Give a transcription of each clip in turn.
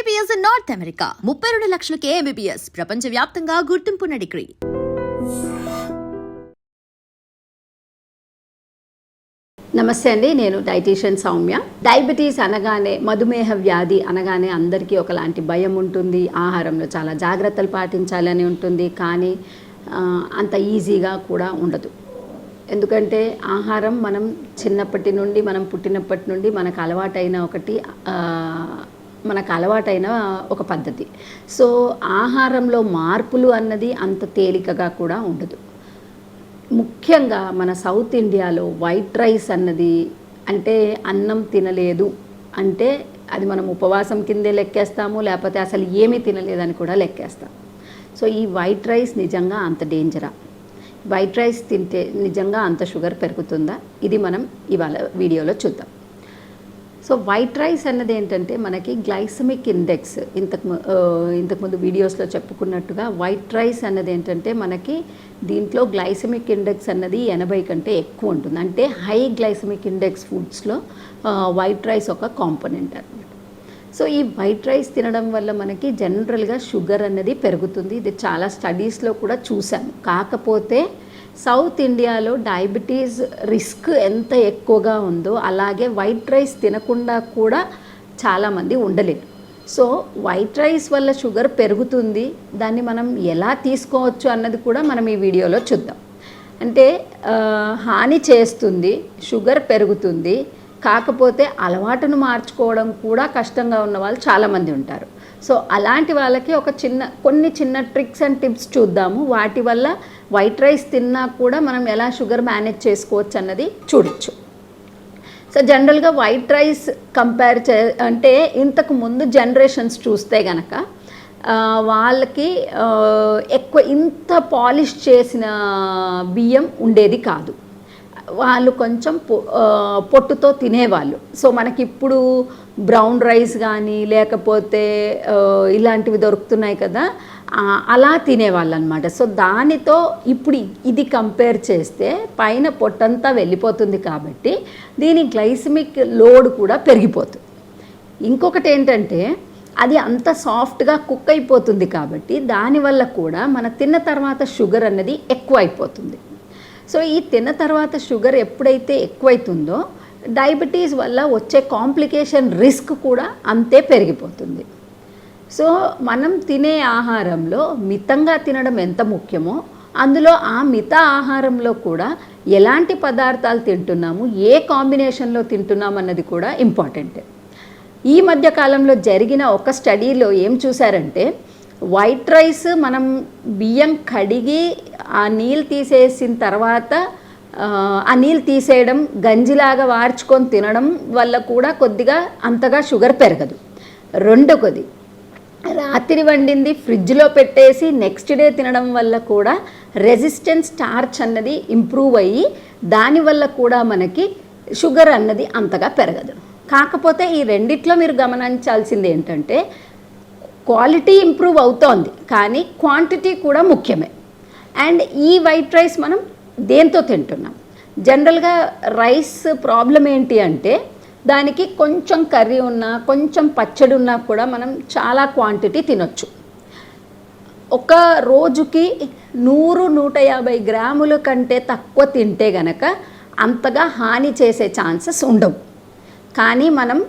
MBBS in North America. 32 లక్షలకే MBBS. ప్రపంచవ్యాప్తంగా గుర్తింపున్న degree. నమస్తే అండి, నేను డైటీషియన్ సౌమ్య. డయాబెటీస్ అనగానే, మధుమేహ వ్యాధి అనగానే అందరికీ ఒకలాంటి భయం ఉంటుంది. ఆహారంలో చాలా జాగ్రత్తలు పాటించాలని ఉంటుంది, కానీ అంత ఈజీగా కూడా ఉండదు. ఎందుకంటే ఆహారం మనం చిన్నప్పటి నుండి, మనం పుట్టినప్పటి నుండి మనకు అలవాటైన ఒక పద్ధతి. సో ఆహారంలో మార్పులు అన్నది అంత తేలికగా కూడా ఉండదు. ముఖ్యంగా మన సౌత్ ఇండియాలో వైట్ రైస్ అన్నది, అంటే అన్నం తినలేదు అంటే అది మనం ఉపవాసం కిందే లెక్కేస్తాము, లేకపోతే అసలు ఏమీ తినలేదని కూడా లెక్కేస్తాం. సో ఈ వైట్ రైస్ నిజంగా అంత డేంజరా? వైట్ రైస్ తింటే నిజంగా అంత షుగర్ పెరుగుతుందా? ఇది మనం ఇవాళ వీడియోలో చూద్దాం. సో వైట్ రైస్ అన్నది ఏంటంటే, మనకి గ్లైసమిక్ ఇండెక్స్, ఇంతకుముందు వీడియోస్లో చెప్పుకున్నట్టుగా వైట్ రైస్ అన్నది ఏంటంటే, మనకి దీంట్లో గ్లైసమిక్ ఇండెక్స్ అన్నది 80 కంటే ఎక్కువ ఉంటుంది. అంటే హై గ్లైసమిక్ ఇండెక్స్ ఫుడ్స్లో వైట్ రైస్ ఒక కాంపోనెంట్ అన్నమాట. సో ఈ వైట్ రైస్ తినడం వల్ల మనకి జనరల్గా షుగర్ అన్నది పెరుగుతుంది. ఇది చాలా స్టడీస్లో కూడా చూసాము. కాకపోతే సౌత్ ఇండియాలో డయాబెటీస్ రిస్క్ ఎంత ఎక్కువగా ఉందో, అలాగే వైట్ రైస్ తినకుండా కూడా చాలామంది ఉండలేరు. సో వైట్ రైస్ వల్ల షుగర్ పెరుగుతుంది, దాన్ని మనం ఎలా తీసుకోవచ్చు అన్నది కూడా మనం ఈ వీడియోలో చూద్దాం. అంటే హాని చేస్తుంది, షుగర్ పెరుగుతుంది, కాకపోతే అలవాటును మార్చుకోవడం కూడా కష్టంగా ఉన్న వాళ్ళు చాలామంది ఉంటారు. సో అలాంటి వాళ్ళకి కొన్ని చిన్న ట్రిక్స్ అండ్ టిప్స్ చూద్దాము. వాటి వల్ల వైట్ రైస్ తిన్నా కూడా మనం ఎలా షుగర్ మేనేజ్ చేసుకోవచ్చు అన్నది చూడొచ్చు. సో జనరల్గా వైట్ రైస్ అంటే ఇంతకు ముందు జనరేషన్స్ చూస్తే గనక వాళ్ళకి ఇంత పాలిష్ చేసిన బియ్యం ఉండేది కాదు. వాళ్ళు కొంచెం పొట్టుతో తినేవాళ్ళు. సో మనకి ఇప్పుడు బ్రౌన్ రైస్ కానీ లేకపోతే ఇలాంటివి దొరుకుతున్నాయి కదా, అలా తినేవాళ్ళు అనమాట. సో దానితో ఇప్పుడు ఇది కంపేర్ చేస్తే పైన పొట్టంతా వెళ్ళిపోతుంది, కాబట్టి దీని గ్లైసమిక్ లోడ్ కూడా పెరిగిపోతుంది. ఇంకొకటి ఏంటంటే, అది అంత సాఫ్ట్గా కుక్ అయిపోతుంది, కాబట్టి దానివల్ల కూడా మన తిన్న తర్వాత షుగర్ అన్నది ఎక్కువ అయిపోతుంది. సో ఈ తిన్న తర్వాత షుగర్ ఎప్పుడైతే ఎక్కువైతుందో, డయాబెటీస్ వల్ల వచ్చే కాంప్లికేషన్ రిస్క్ కూడా అంతే పెరిగిపోతుంది. సో మనం తినే ఆహారంలో మితంగా తినడం ఎంత ముఖ్యమో, అందులో ఆ మిత ఆహారంలో కూడా ఎలాంటి పదార్థాలు తింటున్నాము, ఏ కాంబినేషన్లో తింటున్నాము అన్నది కూడా ఇంపార్టెంట్. ఈ మధ్య కాలంలో జరిగిన ఒక స్టడీలో ఏం చూసారంటే, వైట్ రైస్ మనం బియ్యం కడిగి ఆ నీళ్ళు తీసేసిన తర్వాత ఆ నీళ్ళు తీసేయడం, గంజిలాగా వార్చుకొని తినడం వల్ల కూడా కొద్దిగా అంతగా షుగర్ పెరగదు. రెండోది, రాత్రి వండింది ఫ్రిడ్జ్లో పెట్టేసి నెక్స్ట్ డే తినడం వల్ల కూడా రెసిస్టెన్స్ స్టార్చ్ అన్నది ఇంప్రూవ్ అయ్యి దానివల్ల కూడా మనకి షుగర్ అన్నది అంతగా పెరగదు. కాకపోతే ఈ రెండిట్లో మీరు గమనించాల్సింది ఏంటంటే, క్వాలిటీ ఇంప్రూవ్ అవుతోంది, కానీ క్వాంటిటీ కూడా ముఖ్యమే. అండ్ ఈ వైట్ రైస్ మనం దేంతో తింటున్నాం? జనరల్గా రైస్ ప్రాబ్లం ఏంటి అంటే, దానికి కొంచెం కర్రీ ఉన్నా, కొంచెం పచ్చడి ఉన్నా కూడా మనం చాలా క్వాంటిటీ తినొచ్చు. ఒక రోజుకి 100-150 గ్రాముల కంటే తక్కువ తింటే గనక అంతగా హాని చేసే ఛాన్సెస్ ఉండవు. కానీ మనం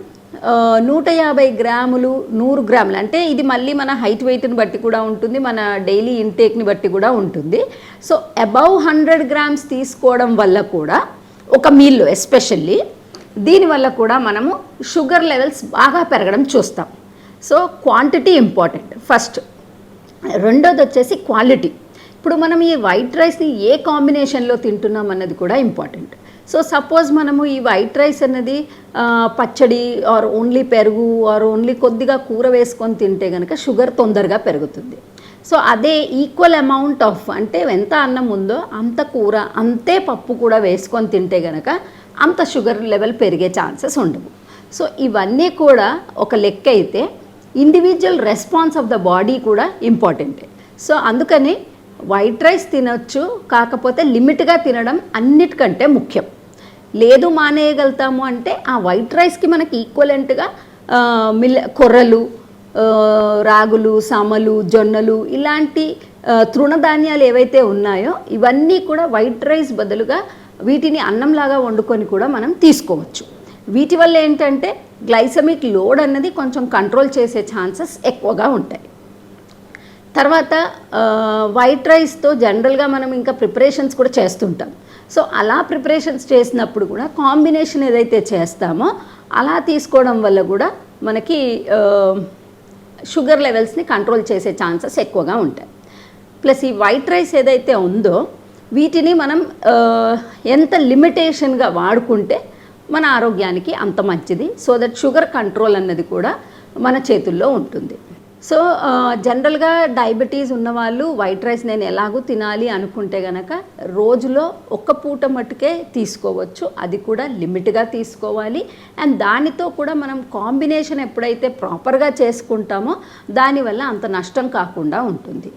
150 గ్రాములు, 100 గ్రాములు, అంటే ఇది మళ్ళీ మన హైట్ వెయిట్ని బట్టి కూడా ఉంటుంది, మన డైలీ ఇంటేక్ని బట్టి కూడా ఉంటుంది. సో అబౌవ్ 100 గ్రామ్స్ తీసుకోవడం వల్ల కూడా, ఒక మీల్లో ఎస్పెషల్లీ, దీనివల్ల కూడా మనము షుగర్ లెవెల్స్ బాగా పెరగడం చూస్తాం. So quantity important first. రెండోది వచ్చేసి క్వాలిటీ. ఇప్పుడు మనం ఈ వైట్ రైస్ని ఏ కాంబినేషన్లో తింటున్నాం అన్నది కూడా ఇంపార్టెంట్. సో సపోజ్ మనము ఈ వైట్ రైస్ అన్నది పచ్చడి ఆర్ ఓన్లీ పెరుగు ఆర్ ఓన్లీ కొద్దిగా కూర వేసుకొని తింటే కనుక షుగర్ తొందరగా పెరుగుతుంది. సో అదే ఈక్వల్ అమౌంట్ ఆఫ్, అంటే ఎంత అన్నం ఉందో అంత కూర, అంతే పప్పు కూడా వేసుకొని తింటే కనుక అంత షుగర్ లెవెల్ పెరిగే ఛాన్సెస్ ఉండవు. సో ఇవన్నీ కూడా ఒక లెక్క అయితే, individual response of the body కూడా ఇంపార్టెంటే. సో అందుకని వైట్ రైస్ తినొచ్చు, కాకపోతే లిమిట్గా తినడం అన్నిటికంటే ముఖ్యం. లేదు మానేయగలుగుతాము అంటే ఆ వైట్ రైస్కి మనకి ఈక్వలెంట్గా కొర్రలు, రాగులు, సమలు, జొన్నలు ఇలాంటి తృణధాన్యాలు ఏవైతే ఉన్నాయో ఇవన్నీ కూడా వైట్ రైస్ బదులుగా వీటిని అన్నంలాగా వండుకొని కూడా మనం తీసుకోవచ్చు. వీటి వల్ల ఏంటంటే గ్లైసమిక్ లోడ్ అన్నది కొంచెం కంట్రోల్ చేసే ఛాన్సెస్ ఎక్కువగా ఉంటాయి. తర్వాత వైట్ రైస్తో జనరల్గా మనం ఇంకా ప్రిపరేషన్స్ కూడా చేస్తుంటాం. సో అలా ప్రిపరేషన్స్ చేసినప్పుడు కూడా కాంబినేషన్ ఏదైతే చేస్తామో అలా తీసుకోవడం వల్ల కూడా మనకి షుగర్ లెవెల్స్ని కంట్రోల్ చేసే ఛాన్సెస్ ఎక్కువగా ఉంటాయి. ప్లస్ ఈ వైట్ రైస్ ఏదైతే ఉందో వీటిని మనం ఎంత లిమిటేషన్గా వాడుకుంటే మన ఆరోగ్యానికి అంత మంచిది. సో దట్ షుగర్ కంట్రోల్ అన్నది కూడా మన చేతుల్లో ఉంటుంది. సో జనరల్గా డయాబెటీస్ ఉన్నవాళ్ళు వైట్ రైస్ నేను ఎలాగూ తినాలి అనుకుంటే కనుక రోజులో ఒక్క పూట మట్టుకే తీసుకోవచ్చు. అది కూడా లిమిట్గా తీసుకోవాలి. అండ్ దానితో కూడా మనం కాంబినేషన్ ఎప్పుడైతే ప్రాపర్గా చేసుకుంటామో దానివల్ల అంత నష్టం కాకుండా ఉంటుంది.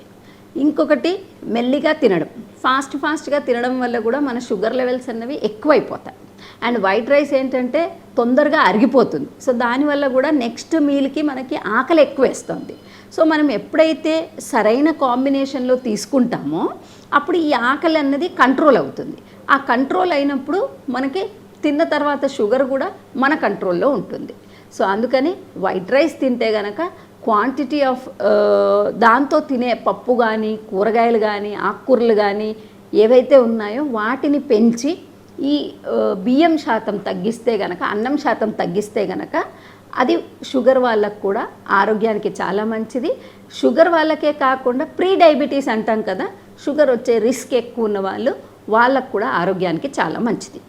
ఇంకొకటి మెల్లిగా తినడం, ఫాస్ట్గా తినడం వల్ల కూడా మన షుగర్ లెవెల్స్ అన్నవి ఎక్కువైపోతాయి. అండ్ వైట్ రైస్ ఏంటంటే తొందరగా అరిగిపోతుంది. సో దానివల్ల కూడా నెక్స్ట్ మీల్కి మనకి ఆకలి ఎక్కువ వేస్తుంది. సో మనం ఎప్పుడైతే సరైన కాంబినేషన్లో తీసుకుంటామో అప్పుడు ఈ ఆకలి అన్నది కంట్రోల్ అవుతుంది. ఆ కంట్రోల్ అయినప్పుడు మనకి తిన్న తర్వాత షుగర్ కూడా మన కంట్రోల్లో ఉంటుంది. సో అందుకని వైట్ రైస్ తింటే కనుక క్వాంటిటీ ఆఫ్ దాంతో తినే పప్పు కానీ, కూరగాయలు కానీ, ఆకుకూరలు కానీ ఏవైతే ఉన్నాయో వాటిని పెంచి ఈ బియ్యం శాతం తగ్గిస్తే గనక, అన్నం శాతం తగ్గిస్తే గనక అది షుగర్ వాళ్ళకు కూడా ఆరోగ్యానికి చాలా మంచిది. షుగర్ వాళ్ళకే కాకుండా ప్రీ డయాబెటీస్ అంటాం కదా, షుగర్ వచ్చే రిస్క్ ఎక్కువ ఉన్న వాళ్ళకు కూడా ఆరోగ్యానికి చాలా మంచిది.